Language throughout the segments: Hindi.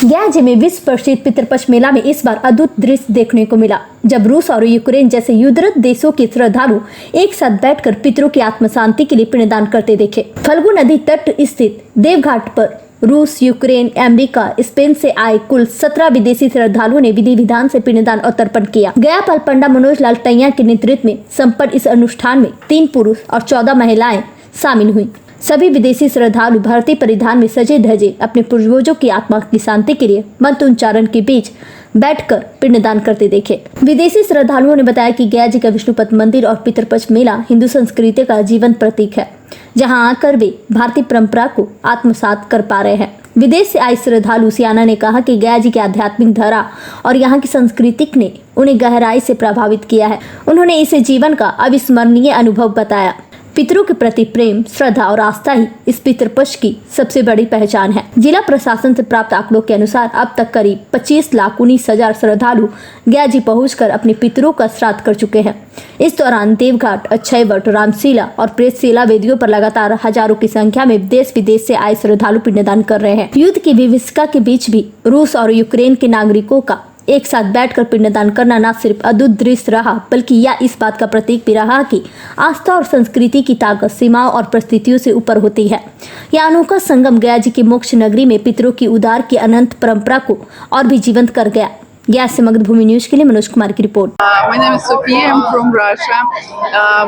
गयाजी में विश्व प्रसिद्ध पितृपक्ष मेला में इस बार अद्भुत दृश्य देखने को मिला, जब रूस और यूक्रेन जैसे युद्धरत देशों के श्रद्धालु एक साथ बैठकर पितरों की आत्म शांति के लिए पिंडदान करते देखे। फल्गु नदी तट स्थित देवघाट पर रूस, यूक्रेन, अमेरिका, स्पेन से आए कुल 17 विदेशी श्रद्धालुओं ने विधि विधान से पिंडदान और तर्पण किया। गयापाल पंडा मनोज लाल टैया के नेतृत्व में संपन्न इस अनुष्ठान में 3 पुरुष और 14 महिलाएं शामिल हुई। सभी विदेशी श्रद्धालु भारतीय परिधान में सजे धजे अपने पूर्वजों की आत्मा की शांति के लिए मंत्र उच्चारण के बीच बैठकर पिंडदान करते देखे। विदेशी श्रद्धालुओं ने बताया कि गया जी का विष्णुपद मंदिर और पितृपक्ष मेला हिंदू संस्कृति का जीवंत प्रतीक है, जहां आकर वे भारतीय परंपरा को आत्मसात कर पा रहे हैं। विदेश से आए श्रद्धालु सियाना ने कहा कि गया जी की आध्यात्मिक धारा और यहाँ की संस्कृति ने उन्हें गहराई से प्रभावित किया है। उन्होंने इसे जीवन का अविस्मरणीय अनुभव बताया। पितरों के प्रति प्रेम, श्रद्धा और आस्था ही इस पितृपक्ष की सबसे बड़ी पहचान है। जिला प्रशासन से प्राप्त आंकड़ों के अनुसार अब तक करीब 25,19,000 श्रद्धालु गया जी पहुंचकर अपने पितरों का श्राद्ध कर चुके हैं। इस दौरान देवघाट, अक्षयवट, रामशिला और प्रेतशिला वेदियों पर लगातार हजारों की संख्या में देश विदेश से आए श्रद्धालु पिंडदान कर रहे हैं। युद्ध की विभीषिका के बीच भी रूस और यूक्रेन के नागरिकों का एक साथ बैठकर पिंडदान करना न सिर्फ अद्भुत दृश्य रहा, बल्कि यह इस बात का प्रतीक भी रहा कि आस्था और संस्कृति की ताकत सीमाओं और परिस्थितियों से ऊपर होती है। यह अनोखा संगम गया जी की मोक्ष नगरी में पितरों की उदार की अनंत परंपरा को और भी जीवंत कर गया। गया से मगधभूमि न्यूज के लिए मनोज कुमार की report. My name is Sophia. I'm from Russia.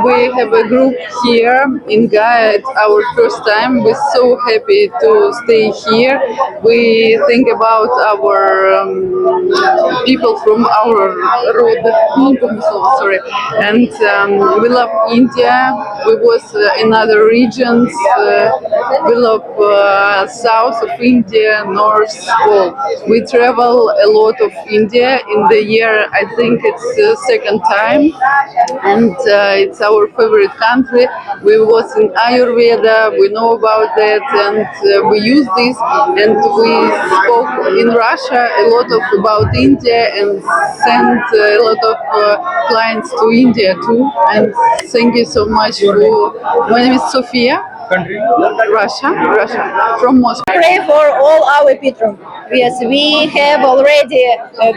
We have a group here in Gaya. It's our first time. We're so happy to stay here. We think about our people from our road, sorry, and we love India. We was in other regions. We love south of India, north pole. We travel a lot of India. In the year, I think it's the second time, and it's our favorite country. We was in Ayurveda, we know about that, and we use this, and we spoke in Russia a lot about India and sent a lot of clients to India too. And thank you so much for. My name is Sophia. Country? Russia, from Moscow. Pray for all our Pitrum. Yes, we have already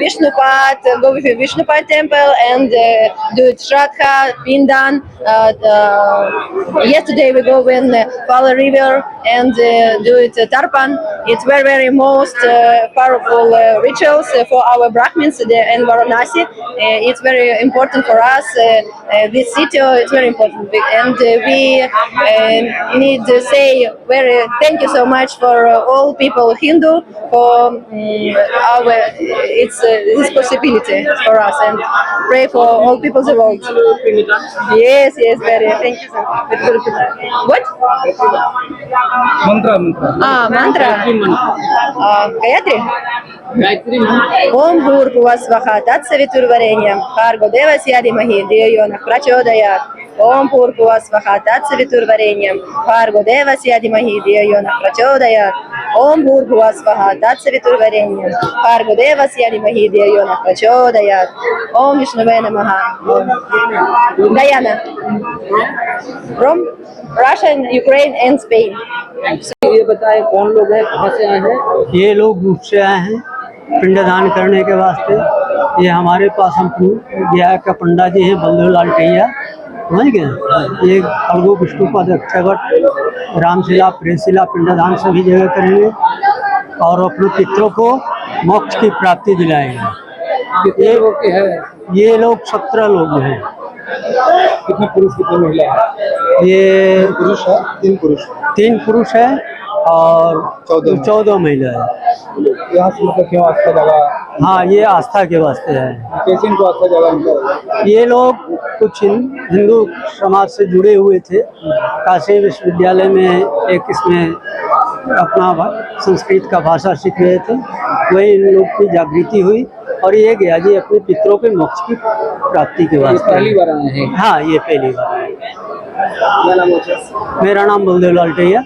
Vishnupad, go with Vishnupad temple and do Shraddha, Pindan. Yesterday we go in Pala River and do it Tarpan. It's very most powerful rituals for our Brahmins in Varanasi. It's very important for us. This city is very important, and we need to say very thank you so much for all people Hindu for our this possibility for us, and pray for all people the world. Yes, very thank you so much. What? Mantra. Gayatri. Om Bhurbhuva Svaha Tatsaviturvarenyam Bhargo Devasya Dhimahi Dhiyo Yonah Prachodayat. Om Bhurbhuva Svaha Tatsaviturvarenyam Bhargo Devasya Dhimahi Dhiyo Yonah Prachodayat. Om Bhurbhuva Svaha Tatsaviturvarenyam Bhargo Devasya Dhimahi Dhiyo Yonah Prachodayat. Om Vishnave Namaha. Diana from Russia, Ukraine and Spain. ये बताए कौन लोग हैं, कहाँ से आए हैं? ये लोग रूस से आए हैं पिंडदान करने के वास्ते। ये हमारे पास हम गया का पंडा जी हैं बलदेव लाल टैया, समझ गए। ये फल्गु विष्णुपद, अक्षयवट, रामशिला, प्रेतशिला पिंडदान सभी जगह करेंगे और अपने पितरों को मोक्ष की प्राप्ति दिलाएंगे। ये लोग 17 लोग हैं। कितने पुरुष कितने महिला है? ये पुरुष है, 3 पुरुष है और 14 महिला है। यहाँ से मतलब क्यों आस्था जगह? हाँ, ये आस्था के वास्ते है। कैसे इनको आस्था जगह इनका? ये लोग कुछ हिंदू समाज से जुड़े हुए थे। काशी विश्वविद्यालय में एक इसमें अपना संस्कृत का भाषा सीख रहे थे, वही इन लोग की जागृति हुई और ये गया जी अपने पितरों के मोक्ष की प्राप्ति के वास्ते। पहली बार आए हैं? हाँ, ये पहली बार आए। क्या नाम है? मेरा नाम बलदेव लाल टैया।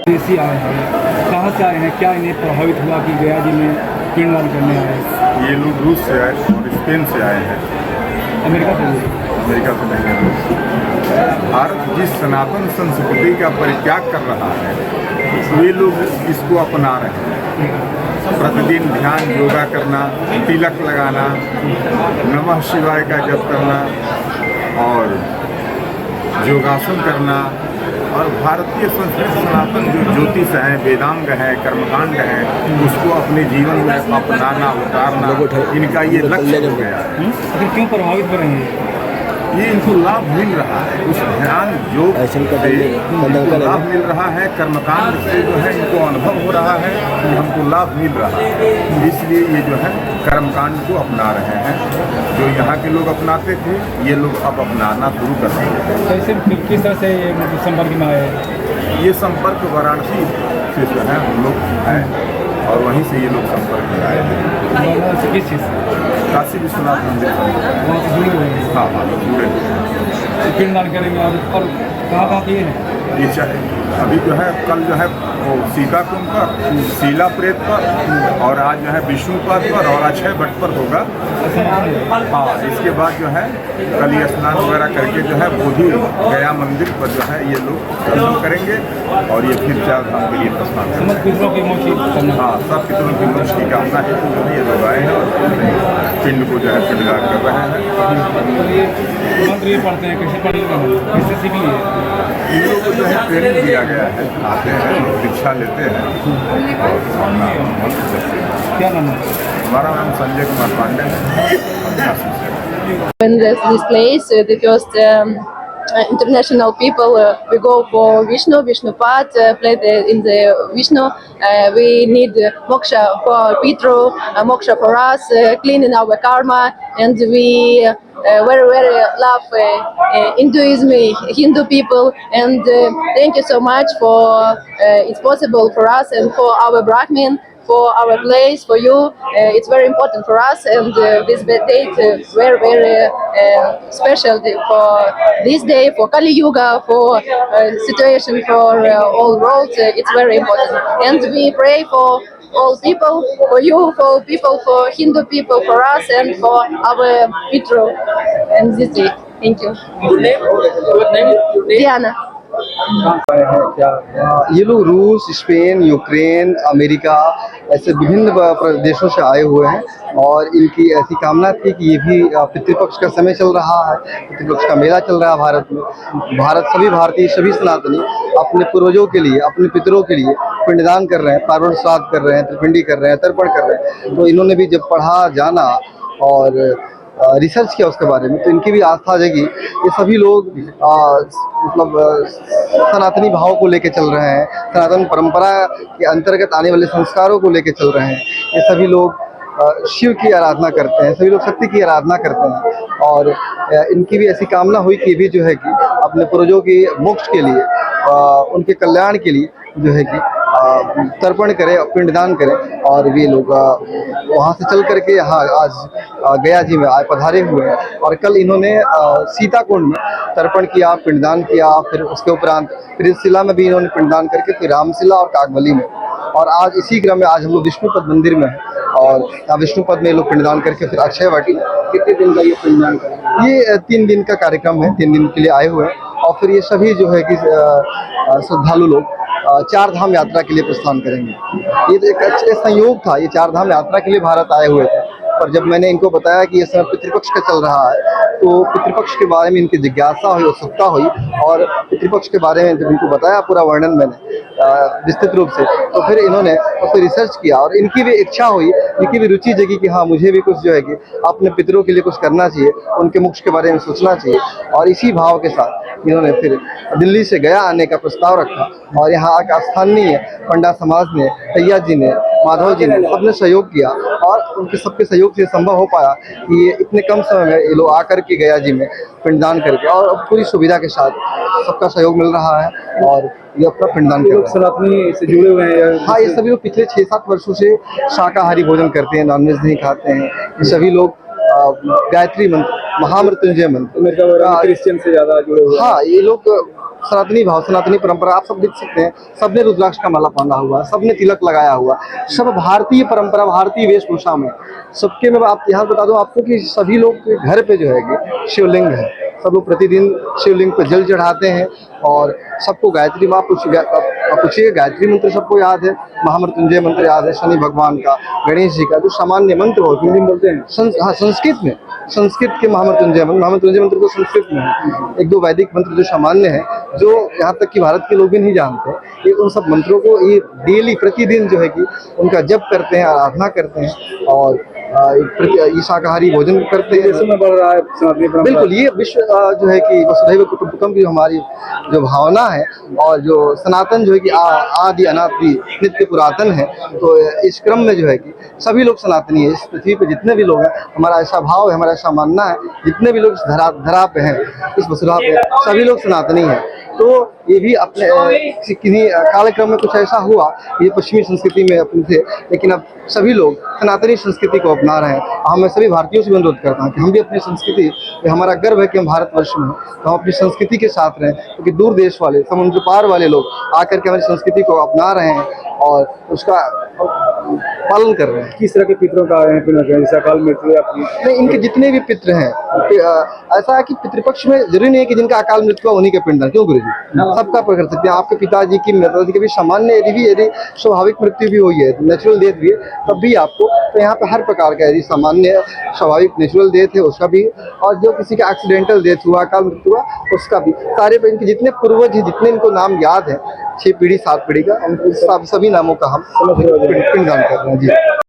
विदेशी आए हैं, कहाँ से आए हैं? क्या इन्हें प्रभावित हुआ कि गया जी में पिंडदान करने आए हैं? ये लोग रूस से आए और स्पेन से आए हैं। अमेरिका से नहीं? अमेरिका से नहीं है। भारत जिस सनातन संस्कृति का परित्याग कर रहा है, वे लोग इसको अपना रहे हैं। प्रतिदिन ध्यान योगा करना, तिलक लगाना, नमः शिवाय का जप करना और योगासन करना और भारतीय संस्कृति सनातन जो ज्योतिष है, वेदांग है, कर्मकांड है, उसको अपने जीवन में अपनाना, उतारना, इनका ये लक्ष्य हो गया है। लेकिन क्यों प्रभावित हो रहे हैं? ये इनको लाभ मिल रहा है, उस ध्यान योग से इनको लाभ मिल रहा है, कर्मकांड से जो है इनको अनुभव हो रहा है कि हमको लाभ मिल रहा है, इसलिए ये जो है कर्मकांड को अपना रहे हैं। जो यहाँ के लोग अपनाते थे, ये लोग अब अपनाना शुरू कर रहे हैं। कैसे किस तरह से ये मतलब संपर्क में आए? ये संपर्क वाराणसी से जो है हम लोग हैं और वहीं से ये लोग संपर्क में आए हैं। वाराणसी किस चीज़ से? काशी विश्वनाथ मंदिर वहाँ से जुड़े हुए हैं? हाँ हाँ जुड़े हुए हैं। पिंडदान करेंगे और कहाँ किए हैं? ये चाहे अभी जो है कल जो है वो सीता कुंड पर, शीला प्रेत पर और आज जो है विष्णुपद पर और अक्षय भट्ट पर होगा। हाँ, इसके बाद जो है कल ये स्नान वगैरह करके जो है बोधि गया मंदिर पर जो है ये लोग दर्शन करेंगे और ये फिर चार धाम के लिए प्रस्थान करेंगे। समझ पितरों की मोची करना। हाँ, सब पितरों की मोक्ष की कामना हेतु जो है ये लोग आए हैं और पिंड को जो है पिंडदान कर रहे हैं। तो ये मंत्र ये पढ़ते हैं, कैसे पढ़ेंगे, कैसे सीख लिए? इन लोगों को जो है ट्रेनिंग दिया गया है, आते हैं, दीक्षा लेते हैं और अपना मंत्र जपते हैं। क्या नाम है? हमारा नाम संजय कुमार पांडे है। When this place, the first international people, we go for Vishnupad, play in the Vishnu. We need moksha for Pitru, moksha for us, cleaning our karma, and we very love Hinduism, Hindu people, and thank you so much for it's possible for us and for our Brahmin, for our place, for you. It's very important for us, and this date very special for this day, for Kali Yuga, for situation for all world. It's very important, and we pray for all people, for you, for people, for Hindu people, for us, and for our Pitru. And this day, thank you. Good name? Good name? Diana. ये लोग रूस, स्पेन, यूक्रेन, अमेरिका ऐसे विभिन्न देशों से आए हुए हैं और इनकी ऐसी कामना थी कि ये भी पितृपक्ष का समय चल रहा है, पितृपक्ष का मेला चल रहा है भारत में। भारत सभी भारतीय, सभी सनातनी अपने पूर्वजों के लिए, अपने पितरों के लिए पिंडदान कर रहे हैं, पार्वण श्राद्ध कर रहे हैं, त्रिपिंडी कर रहे हैं, तर्पण कर रहे हैं। तो इन्होंने भी जब पढ़ा, जाना और रिसर्च किया उसके बारे में, तो इनकी भी आस्था जगी। ये सभी लोग मतलब सनातनी भाव को लेके चल रहे हैं, सनातन परंपरा के अंतर्गत आने वाले संस्कारों को लेके चल रहे हैं। ये सभी लोग शिव की आराधना करते हैं, सभी लोग शक्ति की आराधना करते हैं और इनकी भी ऐसी कामना हुई कि भी जो है कि अपने पूर्वजों की मोक्ष के लिए, उनके कल्याण के लिए जो है कि तर्पण करें, पिंडदान करें। और वे लोग वहाँ से चल करके यहाँ आज गया जी में आए, पधारे हुए हैं और कल इन्होंने सीता कुंड में तर्पण किया, पिंडदान किया। फिर उसके उपरांत फिर शिला में भी इन्होंने पिंडदान करके फिर रामशिला और कागबली में, और आज इसी क्रम में आज हम लोग विष्णुपद मंदिर में हैं और यहाँ विष्णुपद में लोग पिंडदान करके फिर अक्षय वाटी। कितने दिन का ये पिंडदान करें? ये 3 दिन का कार्यक्रम है, 3 दिन के लिए आए हुए हैं और फिर ये सभी जो है कि श्रद्धालु लोग 4 धाम यात्रा के लिए प्रस्थान करेंगे। ये तो एक अच्छा संयोग था, ये 4 धाम यात्रा के लिए भारत आए हुए थे, पर जब मैंने इनको बताया कि ये समय पितृपक्ष का चल रहा है तो पितृपक्ष के बारे में इनकी जिज्ञासा हुई, उत्सुकता हुई और पितृपक्ष के बारे में जब इनको बताया पूरा वर्णन मैंने विस्तृत रूप से, तो फिर इन्होंने उस पर रिसर्च किया और इनकी भी इच्छा हुई, इनकी भी रुचि जगी कि हाँ मुझे भी कुछ जो है कि अपने पितरों के लिए कुछ करना चाहिए, उनके मोक्ष के बारे में सोचना चाहिए। और इसी भाव के साथ इन्होंने फिर दिल्ली से गया आने का प्रस्ताव रखा और यहाँ आकर स्थानीय पंडा समाज ने, तैया जी ने, माधव जी ने सबने सहयोग किया और उनके सबके सहयोग से संभव हो पाया कि ये इतने कम समय में ये लोग आकर के गया जी में पिंडदान करके, और अब पूरी सुविधा के साथ सबका सहयोग मिल रहा है और ये अपना पिंडदान कर रहे हैं। सनातनी से जुड़े हुए हैं? हाँ, ये सभी लोग पिछले 6-7 वर्षों से शाकाहारी भोजन करते हैं, नॉनवेज नहीं खाते हैं। ये सभी लोग गायत्री मंत्र, महामृत्युंजय मंत्र, क्रिश्चियन से ज्यादा जुड़े हुए। हाँ, ये लोग सनातनी भाव, सनातनी परंपरा आप सब देख सकते हैं, सबने रुद्राक्ष का माला पहना हुआ, सबने तिलक लगाया हुआ, सब भारतीय परंपरा, भारतीय वेशभूषा में सबके। मैं आप यहाँ बता दूं आपको कि सभी लोग के घर पे जो है कि शिवलिंग है, सब लोग प्रतिदिन शिवलिंग पे जल चढ़ाते हैं और सबको गायत्री माँ आप पूछिए, गायत्री मंत्र सबको याद है, महामृत्युंजय मंत्र याद है शनि भगवान का, गणेश जी का, जो सामान्य मंत्र होते हैं बोलते हैं हाँ संस्कृत में, संस्कृत के महामृत्युंजय मंत्र तो संस्कृत में है। एक दो वैदिक मंत्र जो सामान्य है, जो यहाँ तक कि भारत के लोग भी नहीं जानते, ये उन सब मंत्रों को ये डेली प्रतिदिन जो है कि उनका जप करते हैं, आराधना करते हैं और ये शाकाहारी भोजन करते हैं। में बढ़ रहा है सनातनी परंपरा। बिल्कुल, ये विश्व जो है कि वसुधैव कुटुंबकम की हमारी जो भावना है और जो सनातन जो है कि आदि अनादि नित्य पुरातन है, तो इस क्रम में जो है कि सभी लोग सनातनी है। इस पृथ्वी पे जितने भी लोग हैं, हमारा ऐसा भाव है, हमारा ऐसा मानना है, जितने भी लोग इस धरा पे हैं, इस वसुधा पे, सभी लोग सनातनी हैं। तो ये भी अपने किन्हीं कालक्रम में कुछ ऐसा हुआ, ये पश्चिमी संस्कृति में अपने थे, लेकिन अब सभी लोग सनातनी संस्कृति को अपना रहे हैं। हम मैं सभी भारतीयों से अनुरोध करता हूँ कि हम भी अपनी संस्कृति, हमारा गर्व है कि हम भारतवर्ष में हैं, तो हम अपनी संस्कृति के साथ रहें, क्योंकि दूर देश वाले, समुद्र पार वाले लोग आकर के हमारी संस्कृति को अपना रहे हैं और उसका पालन कर रहे हैं। किस तरह के पितरों का आए हैं पिंड में, जैसे अकाल मृत्यु या नहीं, इनके जितने भी पितृ हैं, ऐसा है कि पितृपक्ष में जरूरी नहीं है कि जिनका अकाल मृत्यु हुआ उन्हीं के पिंडदान, क्यों गुरु जी, सबका कर सकते हैं। आपके पिताजी की मृत्यु भी सामान्य यदि स्वाभाविक मृत्यु भी हुई है, नेचुरल डेथ भी है, तब भी आपको, तो यहाँ पे हर प्रकार का यदि सामान्य स्वाभाविक नेचुरल डेथ है उसका भी, और जो किसी का एक्सीडेंटल डेथ हुआ, अकाल मृत्यु हुआ उसका भी, सारे पे इनके जितने पूर्वज हैं, जितने इनको नाम याद है, 6 पीढ़ी 7 पीढ़ी का, सभी नामों का हम पिंडदान कर रहे हैं जी।